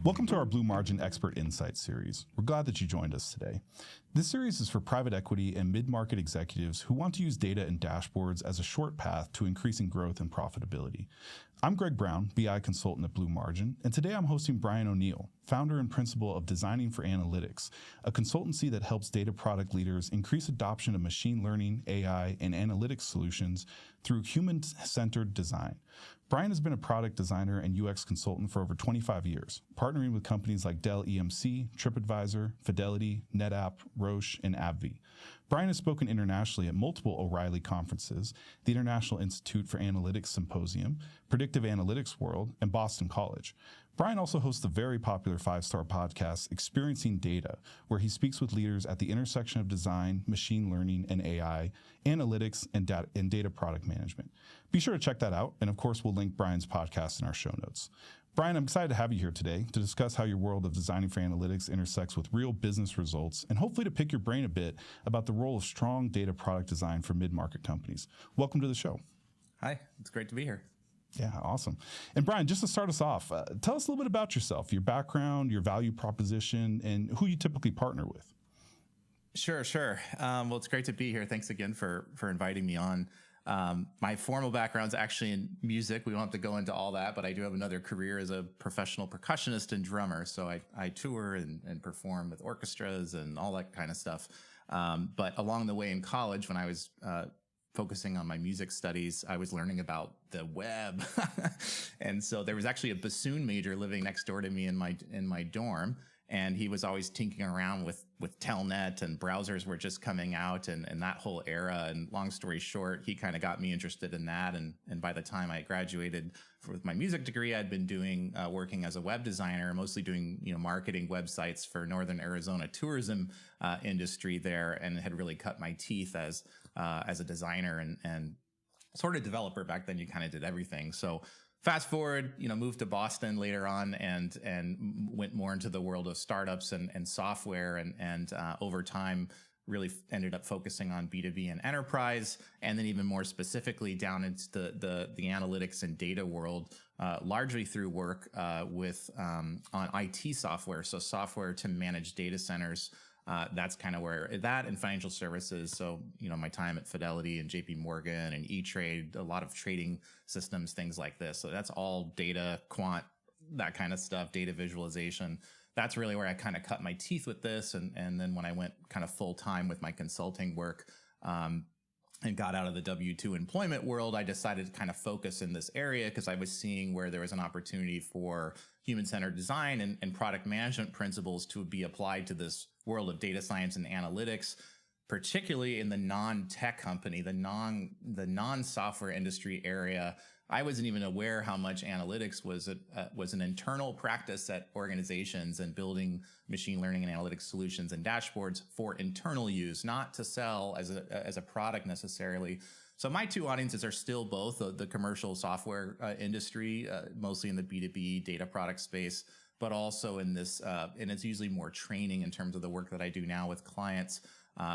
Welcome to our Blue Margin Expert Insights series. We're glad that you joined us today. This series is for private equity and mid-market executives who want to use data and dashboards as a short path to increasing growth and profitability. I'm Greg Brown, BI consultant at Blue Margin, and today I'm hosting Brian O'Neill, founder and principal of Designing for Analytics, a consultancy that helps data product leaders increase adoption of machine learning, AI, and analytics solutions through human-centered design. Brian has been a product designer and UX consultant for over 25 years, partnering with companies like Dell EMC, TripAdvisor, Fidelity, NetApp, Roche, and AbbVie. Brian has spoken internationally at multiple O'Reilly conferences, the International Institute for Analytics Symposium, Predictive Analytics World, and Boston College. Brian also hosts the very popular 5-star podcast, Experiencing Data, where he speaks with leaders at the intersection of design, machine learning, and AI, analytics, and data product management. Be sure to check that out, and of course, we'll link Brian's podcast in our show notes. Brian, I'm excited to have you here today to discuss how your world of designing for analytics intersects with real business results, and hopefully to pick your brain a bit about the role of strong data product design for mid-market companies. Welcome to the show. Hi, it's great to be here. Yeah, awesome. And Brian, just to start us off, tell us a little bit about yourself, your background, your value proposition, and who you typically partner with. Sure. Well, it's great to be here. Thanks again for inviting me on. My formal background's actually in music. We don't have to go into all that, but I do have another career as a professional percussionist and drummer. So I tour and perform with orchestras and all that kind of stuff. But along the way in college, when I was focusing on my music studies, I was learning about the web. And so there was actually a bassoon major living next door to me in my dorm. And he was always tinkering around with Telnet, and browsers were just coming out and that whole era. And long story short, he kind of got me interested in that. And by the time I graduated with my music degree, I'd been working as a web designer, mostly doing, marketing websites for Northern Arizona tourism industry there, and had really cut my teeth as a designer and sort of developer. Back then, you kind of did everything. So fast forward, moved to Boston later on and went more into the world of startups and software and over time really ended up focusing on B2B and enterprise, and then even more specifically down into the analytics and data world, largely through work on IT software, so software to manage data centers. That's kind of where that and financial services. So, my time at Fidelity and JP Morgan and E-Trade, a lot of trading systems, things like this. So that's all data, quant, that kind of stuff, data visualization. That's really where I kind of cut my teeth with this. And then when I went kind of full time with my consulting work, and got out of the W-2 employment world, I decided to kind of focus in this area because I was seeing where there was an opportunity for human-centered design and product management principles to be applied to this world of data science and analytics, particularly in the non-tech company, the non-software industry area. I wasn't even aware how much analytics was an internal practice at organizations and building machine learning and analytics solutions and dashboards for internal use, not to sell as a product necessarily. So my two audiences are still both the commercial software industry, mostly in the B2B data product space, but also in this, and it's usually more training in terms of the work that I do now with clients.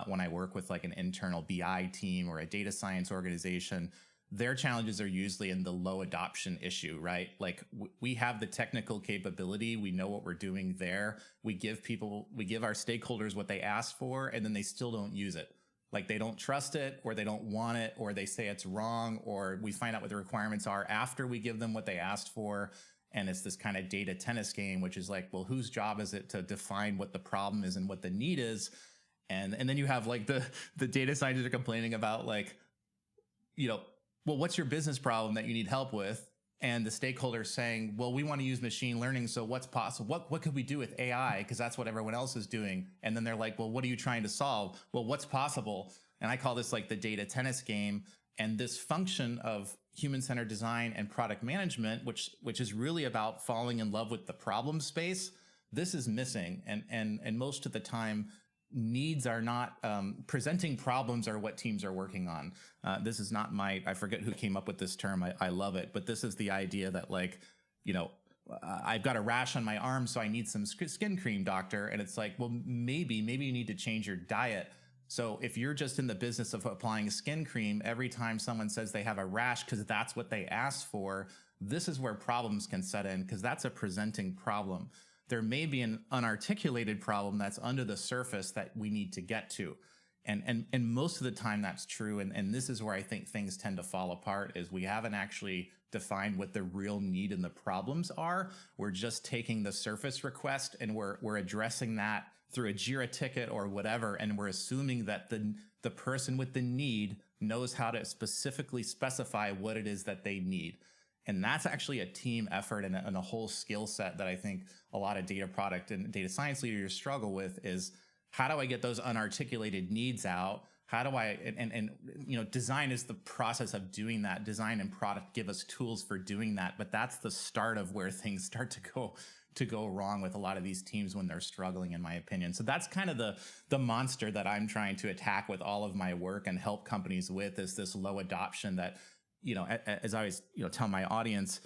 When I work with like an internal BI team or a data science organization, their challenges are usually in the low adoption issue, right? Like we have the technical capability. We know what we're doing there. We give our stakeholders what they ask for, and then they still don't use it. Like they don't trust it, or they don't want it, or they say it's wrong, or we find out what the requirements are after we give them what they asked for. And it's this kind of data tennis game, which is like, well, whose job is it to define what the problem is and what the need is? And then you have like the data scientists are complaining about like, well, what's your business problem that you need help with? And the stakeholders saying, well, we want to use machine learning. So what's possible? What could we do with AI? Because that's what everyone else is doing. And then they're like, well, what are you trying to solve? Well, what's possible? And I call this like the data tennis game. And this function of human-centered design and product management, which is really about falling in love with the problem space, this is missing. And most of the time, needs are not presenting problems are what teams are working on. This is not I forget who came up with this term. I love it, but this is the idea that like, I've got a rash on my arm, so I need some skin cream, doctor. And it's like, well, maybe you need to change your diet. So if you're just in the business of applying skin cream every time someone says they have a rash because that's what they asked for, this is where problems can set in, because that's a presenting problem. there may be an unarticulated problem that's under the surface that we need to get to. And most of the time that's true. And this is where I think things tend to fall apart, is we haven't actually defined what the real need and the problems are. We're just taking the surface request and we're addressing that through a Jira ticket or whatever. And we're assuming that the person with the need knows how to specifically specify what it is that they need. And that's actually a team effort and a whole skill set that I think a lot of data product and data science leaders struggle with, is how do I get those unarticulated needs out? How do I, and design is the process of doing that. Design and product give us tools for doing that, but that's the start of where things start to go wrong with a lot of these teams when they're struggling, in my opinion. So that's kind of the monster that I'm trying to attack with all of my work and help companies with, is this low adoption that, as I always, tell my audience,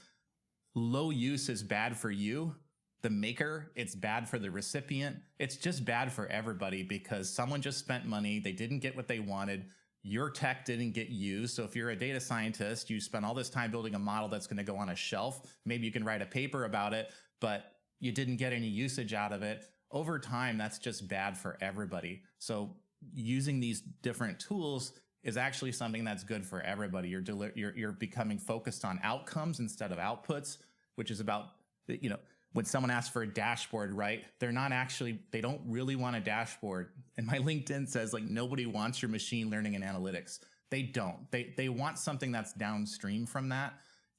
low use is bad for you, the maker, it's bad for the recipient. It's just bad for everybody, because someone just spent money. They didn't get what they wanted. Your tech didn't get used. So if you're a data scientist, you spent all this time building a model that's going to go on a shelf. Maybe you can write a paper about it, but you didn't get any usage out of it. Over time, that's just bad for everybody. So using these different tools is actually something that's good for everybody. You're becoming focused on outcomes instead of outputs, which is about, when someone asks for a dashboard, right? They don't really want a dashboard. And my LinkedIn says, like, nobody wants your machine learning and analytics. They don't. They want something that's downstream from that.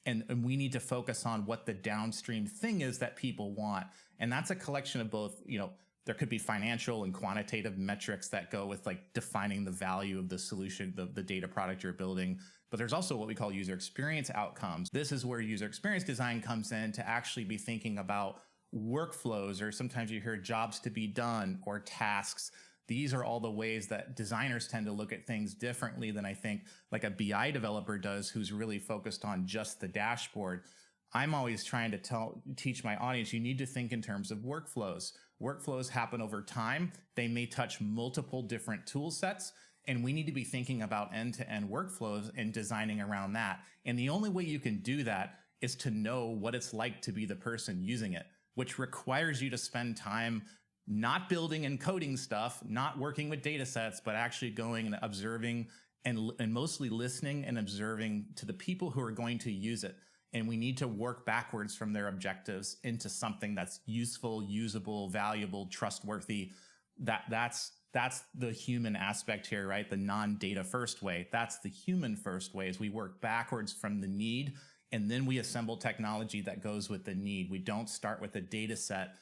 And we need to focus on what the downstream thing is that people want. And that's a collection of both, there could be financial and quantitative metrics that go with, like, defining the value of the solution, the data product you're building. But there's also what we call user experience outcomes. This is where user experience design comes in, to actually be thinking about workflows, or sometimes you hear jobs to be done or tasks. These are all the ways that designers tend to look at things differently than I think like a BI developer does, who's really focused on just the dashboard. I'm always trying to teach my audience, you need to think in terms of workflows. Workflows happen over time. They may touch multiple different tool sets, and we need to be thinking about end-to-end workflows and designing around that. And the only way you can do that is to know what it's like to be the person using it, which requires you to spend time not building and coding stuff, not working with data sets, but actually going and observing and mostly listening and observing to the people who are going to use it. And we need to work backwards from their objectives into something that's useful, usable, valuable, trustworthy. That's the human aspect here, right? The non-data first way. That's the human first way, is we work backwards from the need, and then we assemble technology that goes with the need. We don't start with a data set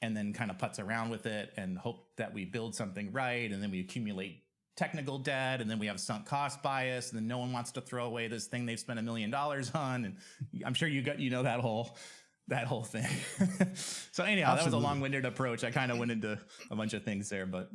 and then kind of putz around with it and hope that we build something right, and then we accumulate technical debt, and then we have sunk cost bias, and then no one wants to throw away this thing they've spent $1 million on. And I'm sure that whole thing. So anyhow, Absolutely. That was a long-winded approach. I kind of went into a bunch of things there, but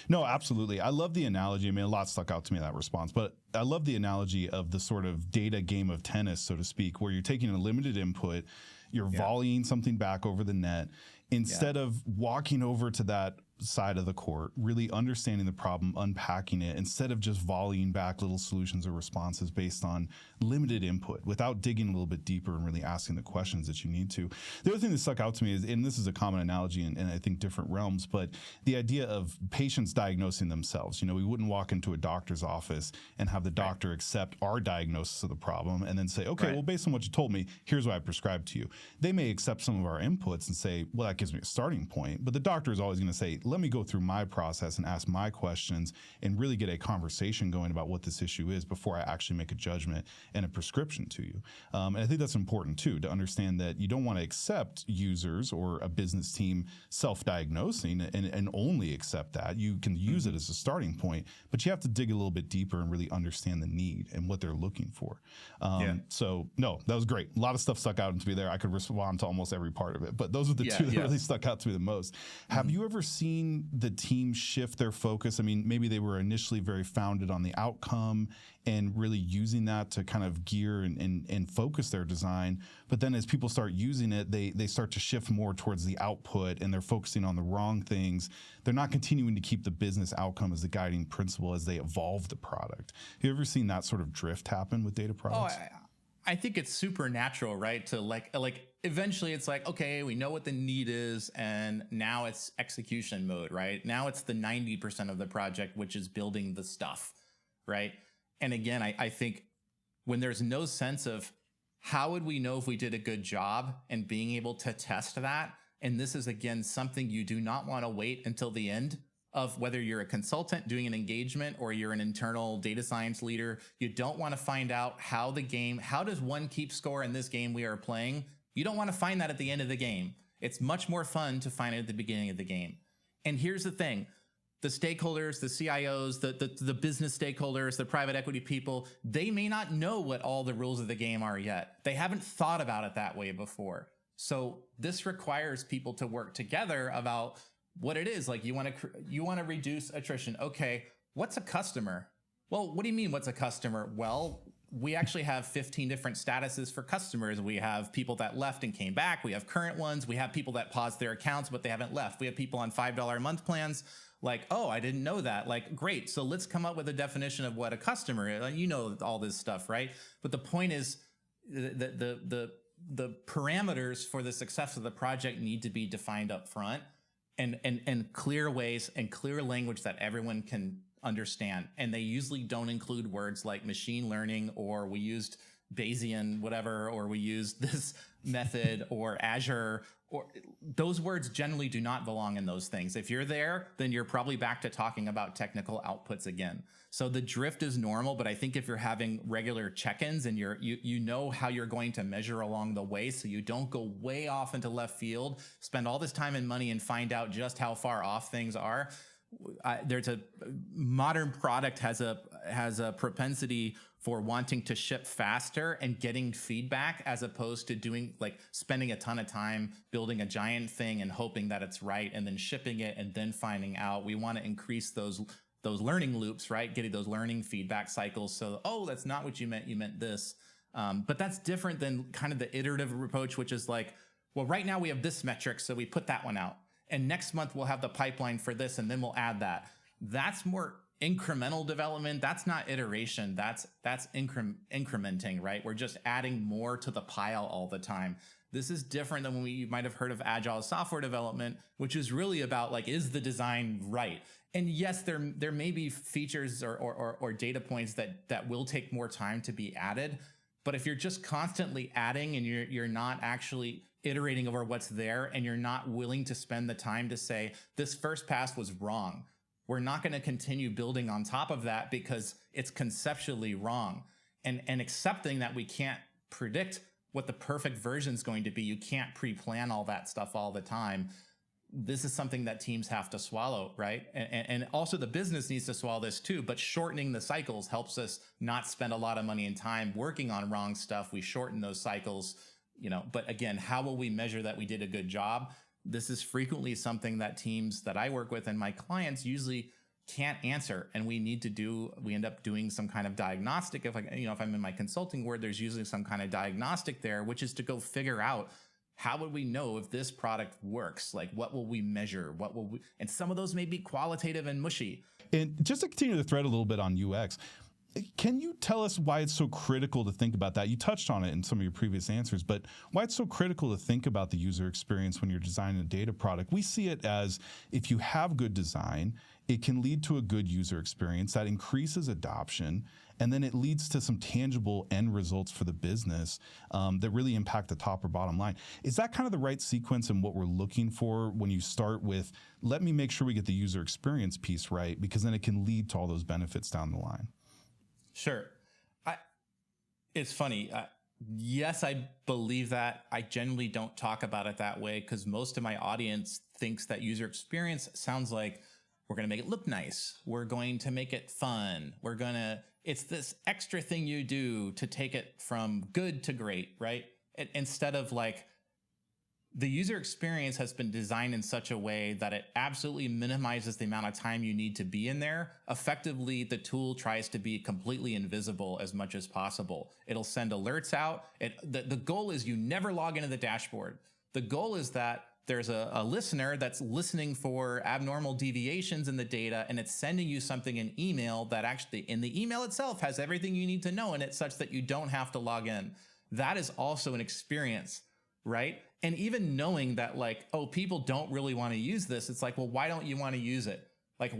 no, absolutely. I love the analogy. I mean, a lot stuck out to me in that response, but I love the analogy of the sort of data game of tennis, so to speak, where you're taking a limited input, you're volleying something back over the net, instead of walking over to that side of the court, really understanding the problem, unpacking it, instead of just volleying back little solutions or responses based on limited input without digging a little bit deeper and really asking the questions that you need to. The other thing that stuck out to me is, and this is a common analogy in I think different realms, but the idea of patients diagnosing themselves. We wouldn't walk into a doctor's office and have the doctor accept our diagnosis of the problem and then say, okay, well, based on what you told me, here's what I prescribed to you. They may accept some of our inputs and say, well, that gives me a starting point, but the doctor is always going to say, let me go through my process and ask my questions and really get a conversation going about what this issue is before I actually make a judgment and a prescription to you. And I think that's important too, to understand that you don't want to accept users or a business team self-diagnosing and only accept that. You can use it as a starting point, but you have to dig a little bit deeper and really understand the need and what they're looking for. So no, that was great. A lot of stuff stuck out to me there. I could respond to almost every part of it, but those are the two that really stuck out to me the most. Have you ever seen the team shift their focus? I mean, maybe they were initially very founded on the outcome and really using that to kind of gear and focus their design. But then as people start using it, they start to shift more towards the output and they're focusing on the wrong things. They're not continuing to keep the business outcome as the guiding principle as they evolve the product. Have you ever seen that sort of drift happen with data products? I think it's super natural, right? To like eventually it's like, okay, we know what the need is, and now it's execution mode, right? Now it's the 90% of the project, which is building the stuff, right? And again, I think when there's no sense of how would we know if we did a good job and being able to test that, and this is again something you do not want to wait until the end of, whether you're a consultant doing an engagement or you're an internal data science leader. You don't want to find out how does one keep score in this game we are playing. You don't want to find that at the end of the game. It's much more fun to find it at the beginning of the game. And here's the thing. The stakeholders, the CIOs, the business stakeholders, the private equity people, they may not know what all the rules of the game are yet. They haven't thought about it that way before. So this requires people to work together about what it is. Like, you want to reduce attrition. Okay, what's a customer? Well, what do you mean, what's a customer? Well, we actually have 15 different statuses for customers. We have people that left and came back. We have current ones. We have people that paused their accounts, but they haven't left. We have people on $5 a month plans. Like, oh, I didn't know that. Like, great. So let's come up with a definition of what a customer is. You know, all this stuff, right? But the point is the parameters for the success of the project need to be defined up front, and clear ways and clear language that everyone can understand. And they usually don't include words like machine learning, or we used Bayesian whatever, or we used this method, or Azure, or those words generally do not belong in those things. If you're there, then you're probably back to talking about technical outputs again. So the drift is normal, but I think if you're having regular check-ins and you know how you're going to measure along the way, so you don't go way off into left field, spend all this time and money and find out just how far off things are. There's a modern product has a propensity for wanting to ship faster and getting feedback, as opposed to doing, like, spending a ton of time building a giant thing and hoping that it's right and then shipping it and then finding out. We want to increase those learning loops, right? Getting those learning feedback cycles. So, oh, that's not what you meant this. But that's different than kind of the iterative approach, which is like, well, right now we have this metric, so we put that one out. And next month we'll have the pipeline for this, and then we'll add that. That's more incremental development. That's not iteration. That's incrementing, right? We're just adding more to the pile all the time. This is different than when you might have heard of agile software development, which is really about, like, is the design right? And yes, there may be features or data points that will take more time to be added. But if you're just constantly adding and you're not actually iterating over what's there, and you're not willing to spend the time to say, this first pass was wrong, we're not going to continue building on top of that because it's conceptually wrong. And accepting that we can't predict what the perfect version is going to be. You can't pre-plan all that stuff all the time. This is something that teams have to swallow, right? And also the business needs to swallow this too, but shortening the cycles helps us not spend a lot of money and time working on wrong stuff. We shorten those cycles, but again, how will we measure that we did a good job? This is frequently something that teams that I work with and my clients usually can't answer. And we end up doing some kind of diagnostic. If I'm in my consulting world, there's usually some kind of diagnostic there, which is to go figure out, how would we know if this product works? Like, what will we measure? And some of those may be qualitative and mushy. And just to continue the thread a little bit on UX, can you tell us why it's so critical to think about that? You touched on it in some of your previous answers, but why it's so critical to think about the user experience when you're designing a data product? We see it as, if you have good design, it can lead to a good user experience that increases adoption, and then it leads to some tangible end results for the business that really impact the top or bottom line. Is that kind of the right sequence and what we're looking for when you start with, let me make sure we get the user experience piece right, because then it can lead to all those benefits down the line? Sure. It's funny. Yes, I believe that. I generally don't talk about it that way because most of my audience thinks that user experience sounds like we're going to make it look nice. We're going to make it fun. It's this extra thing you do to take it from good to great, right? Instead of, like, the user experience has been designed in such a way that it absolutely minimizes the amount of time you need to be in there. Effectively, the tool tries to be completely invisible as much as possible. It'll send alerts out. The goal is you never log into the dashboard. The goal is that there's a listener that's listening for abnormal deviations in the data, and it's sending you something in email that actually in the email itself has everything you need to know in it, such that you don't have to log in. That is also an experience. right? And even knowing that like, oh, people don't really want to use this. It's like, well, why don't you want to use it? Like,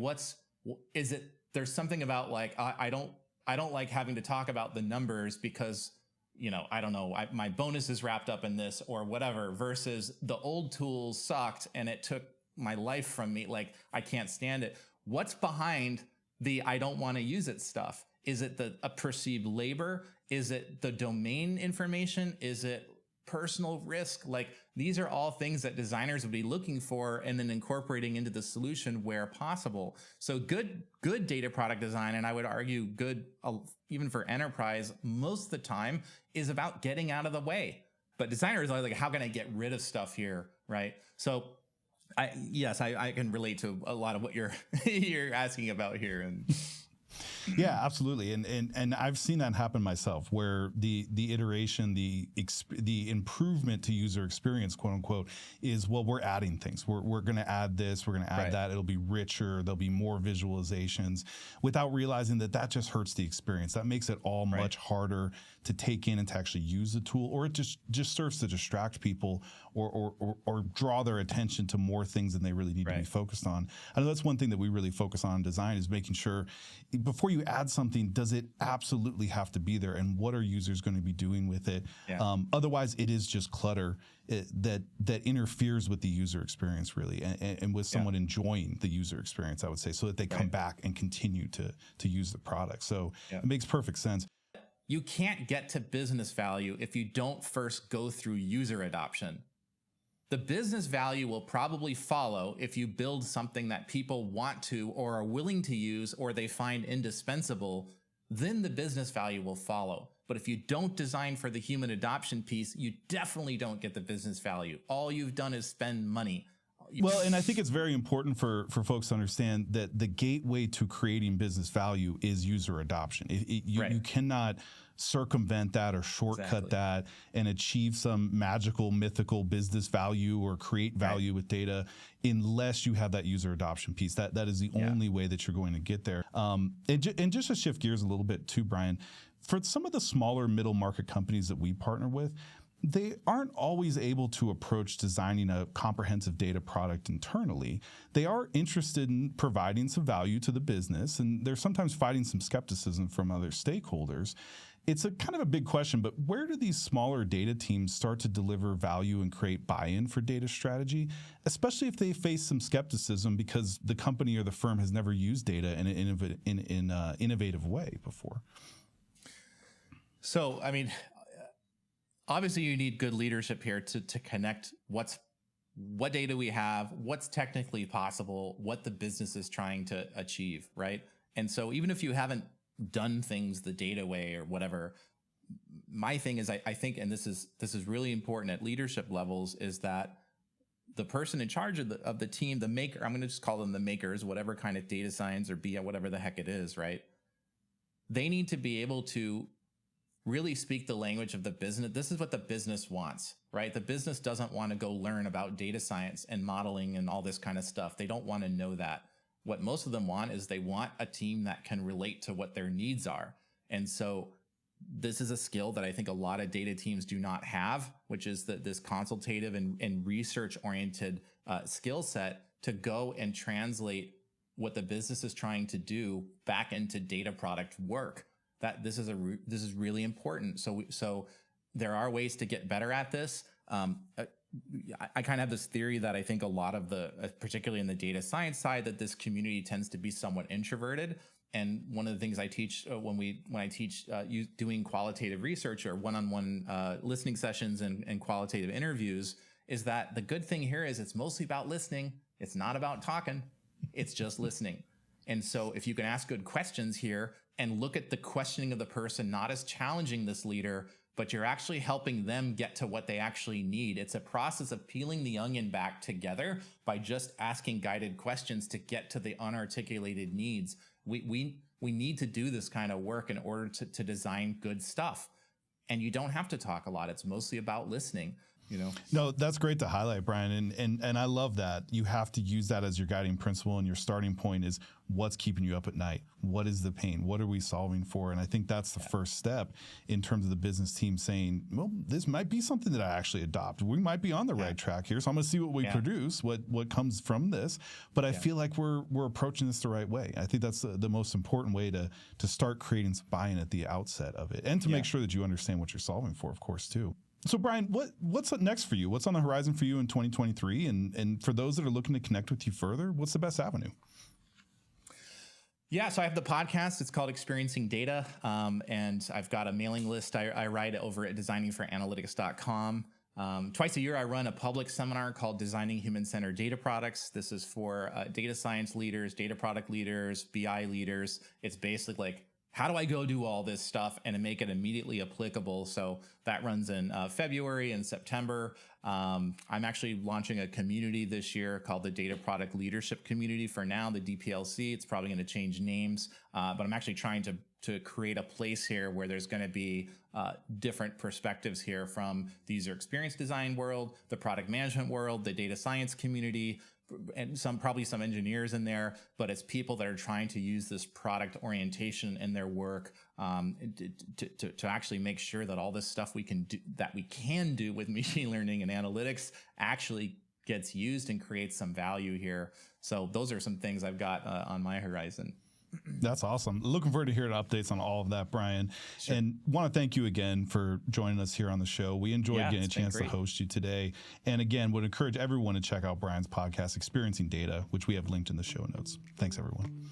is it, there's something about like, I don't like having to talk about the numbers because, I don't know, my bonus is wrapped up in this or whatever, versus the old tools sucked and it took my life from me. Like, I can't stand it. What's behind the I don't want to use it stuff? Is it a perceived labor? Is it the domain information? Is it personal risk? Like, these are all things that designers would be looking for and then incorporating into the solution where possible. So good data product design, and I would argue good even for enterprise, most of the time is about getting out of the way. But designers are like, how can I get rid of stuff here, right? So I can relate to a lot of what you're asking about here. And yeah, absolutely. And I've seen that happen myself, where the iteration, the improvement to user experience, quote unquote, is, well, we're adding things. We're going to add this, we're going to add that. It'll be richer. There'll be more visualizations, without realizing that just hurts the experience. That makes it all much harder to take in and to actually use the tool, or it just serves to distract people or draw their attention to more things than they really need to be focused on. I know that's one thing that we really focus on in design, is making sure before you add something, does it absolutely have to be there, and what are users going to be doing with it? Otherwise, it is just clutter that interferes with the user experience, really, and with someone enjoying the user experience, I would say, so that they come back and continue to use the product. So it makes perfect sense. You can't get to business value if you don't first go through user adoption. The business value will probably follow if you build something that people want to or are willing to use or they find indispensable. Then the business value will follow. But if you don't design for the human adoption piece, you definitely don't get the business value. All you've done is spend money. Well, and I think it's very important for folks to understand that the gateway to creating business value is user adoption. You cannot circumvent that or shortcut that and achieve some magical, mythical business value or create value with data unless you have that user adoption piece. That is the only way that you're going to get there. And just to shift gears a little bit too, Brian, for some of the smaller middle market companies that we partner with, they aren't always able to approach designing a comprehensive data product internally. They are interested in providing some value to the business, and they're sometimes fighting some skepticism from other stakeholders. It's a kind of a big question, but where do these smaller data teams start to deliver value and create buy-in for data strategy, especially if they face some skepticism because the company or the firm has never used data in an innovative way before? So, I mean, obviously you need good leadership here to connect what data we have, what's technically possible, what the business is trying to achieve, right? And so even if you haven't done things the data way or whatever, my thing is, I think, and this is really important at leadership levels, is that the person in charge of the team, the maker, I'm going to just call them the makers, whatever kind of data science or BI, whatever the heck it is, right? They need to be able to really speak the language of the business. This is what the business wants, right? The business doesn't want to go learn about data science and modeling and all this kind of stuff. They don't want to know that. What most of them want is they want a team that can relate to what their needs are. And so this is a skill that I think a lot of data teams do not have, which is this consultative and research-oriented skill set to go and translate what the business is trying to do back into data product work. That this is really important. So there are ways to get better at this. I kind of have this theory that I think a lot of particularly in the data science side, that this community tends to be somewhat introverted. And one of the things I teach when I teach doing qualitative research or one-on-one listening sessions and qualitative interviews is that the good thing here is it's mostly about listening. It's not about talking. It's just listening. And so if you can ask good questions here and look at the questioning of the person, not as challenging this leader, but you're actually helping them get to what they actually need. It's a process of peeling the onion back together by just asking guided questions to get to the unarticulated needs. We need to do this kind of work in order to design good stuff. And you don't have to talk a lot. It's mostly about listening. No, that's great to highlight, Brian. And I love that. You have to use that as your guiding principle, and your starting point is what's keeping you up at night? What is the pain? What are we solving for? And I think that's the first step in terms of the business team saying, well, this might be something that I actually adopt. We might be on the right track here. So I'm going to see what we produce, what comes from this. But I feel like we're approaching this the right way. I think that's the most important way to start creating some buy-in at the outset of it, and to make sure that you understand what you're solving for, of course, too. So Brian, what's next for you? What's on the horizon for you in 2023? And for those that are looking to connect with you further, what's the best avenue? Yeah, so I have the podcast. It's called Experiencing Data. And I've got a mailing list I write over at designingforanalytics.com. Twice a year, I run a public seminar called Designing Human-Centered Data Products. This is for data science leaders, data product leaders, BI leaders. It's basically like, how do I go do all this stuff and make it immediately applicable? So that runs in February and September. I'm actually launching a community this year called the Data Product Leadership Community. For now, the DPLC. It's probably going to change names, but I'm actually trying to create a place here where there's going to be different perspectives here from the user experience design world, the product management world, the data science community, and probably some engineers in there, but it's people that are trying to use this product orientation in their work to actually make sure that all this stuff we can do with machine learning and analytics actually gets used and creates some value here. So those are some things I've got on my horizon. That's awesome. Looking forward to hearing updates on all of that, Brian. Sure. And want to thank you again for joining us here on the show. We enjoyed getting a chance to host you today. And again, would encourage everyone to check out Brian's podcast, Experiencing Data, which we have linked in the show notes. Thanks, everyone.